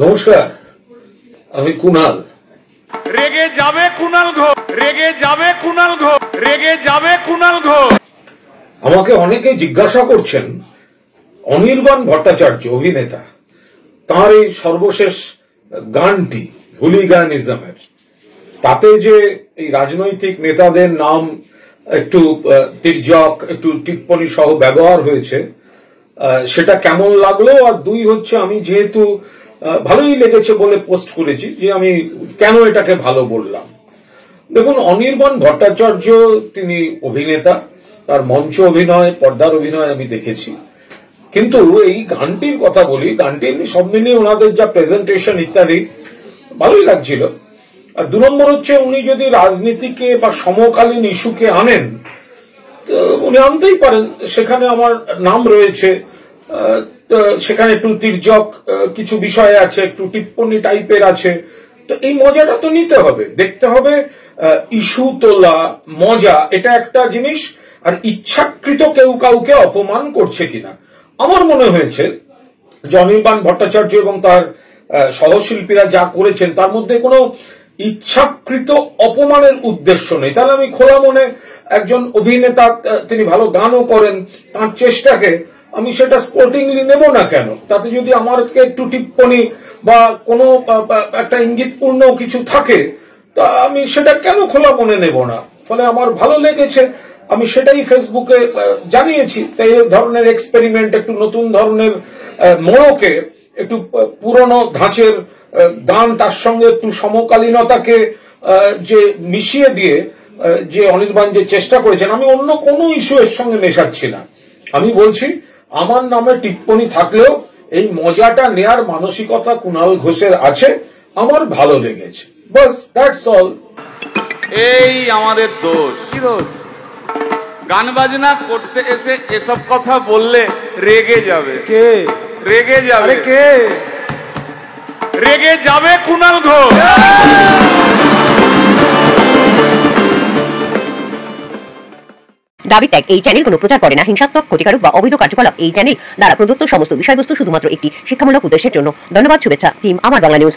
নমস্কার, আমি কুণাল। রেগে যাবে কুণাল ঘোষ, রেগে যাবে কুণাল ঘোষ, রেগে যাবে কুণাল ঘোষ। আমাকে অনেকে জিজ্ঞাসা করছেন অনির্বাণ ভট্টাচার্য অভিনেতা, তার এই সর্বশেষ গানটি হুলিগানিজমের, তাতে যে এই রাজনৈতিক নেতাদের নাম একটু তির্যক, একটু টিপ্পনী সহ ব্যবহার হয়েছে, সেটা কেমন লাগলো? আর দুই হচ্ছে, আমি যেহেতু ভালোই লেগেছে বলে পোস্ট করেছি, যে আমি কেন এটাকে ভালো বললাম। দেখুন, অনির্বাণ ভট্টাচার্য তিনি অভিনেতা, তার মঞ্চ অভিনয়, পর্দার অভিনয় আমি দেখেছি। কিন্তু এই গানটির কথা বলি, গানটি সব মিলিয়ে ওনাদের যা প্রেজেন্টেশন ইত্যাদি ভালোই লাগছিল। আর দু নম্বর হচ্ছে, উনি যদি রাজনীতিকে বা সমকালীন ইস্যুকে আনেন, উনি আনতেই পারেন, সেখানে আমার নাম রয়েছে, সেখানে একটু তির্যক কিছু বিষয় আছে, একটু টিপ্পনী টাইপের আছে। তো এই মজাটা তো নিতে হবে, দেখতে হবে ইস্যু তোলা মজা এটা একটা জিনিস, আর ইচ্ছাকৃত কেউ কাউকে অপমান করছে কিনা। আমার মনে হয়েছে যে অনির্বাণ ভট্টাচার্য এবং তার সহশিল্পীরা যা করেছেন তার মধ্যে কোনো ইচ্ছাকৃত অপমানের উদ্দেশ্য নেই। তাহলে আমি খোলা মনে, একজন অভিনেতা, তিনি ভালো গানও করেন, তার চেষ্টাকে আমি সেটা স্পোর্টিংলি নেব না কেন? তাতে যদি আমাকে একটু টিপ্পনী বা কোনো একটা ইঙ্গিতপূর্ণ কিছু থাকে, তা আমি সেটা কেন খোলা মনে নেব না? ফলে আমার ভালো লেগেছে, আমি সেটাই ফেসবুকে জানিয়েছি। তাই এই ধরনের এক্সপেরিমেন্ট, একটু নতুন ধরনের মোড়কে, একটু পুরনো ধাঁচের গান, তার সঙ্গে একটু সমকালীনতাকে যে মিশিয়ে দিয়ে যে অনির্বাণ যে চেষ্টা করেছেন, আমি অন্য কোনো ইস্যু এর সঙ্গে মেশাচ্ছি না। আমি বলছি, আমার নামে টিপ্পনী থাকলেও এই মজাটা নেয়ার মানসিকতা কুণাল ঘোষের আছে, আমার ভালো লেগেছে, বাস, দ্যাটস অল। এই আমাদের দোষ। কি দোষ? গান বাজনা করতে এসে এসব কথা বললে রেগে যাবে কে? রেগে যাবে কে? রেগে যাবে কুণাল ঘোষ। দাবি ত্যাগ এই চ্যানেল কোনো প্রচার করে না হিংসাত্মক, ক্ষতিকারক বা অবৈধ কার্যকলাপ। এই চ্যানেল দ্বারা প্রদত্ত সমস্ত বিষয়বস্তু শুধুমাত্র একটি শিক্ষামূলক উদ্দেশ্যের জন্য। ধন্যবাদ। শুভেচ্ছা টিম আমার বাংলা নিউজ।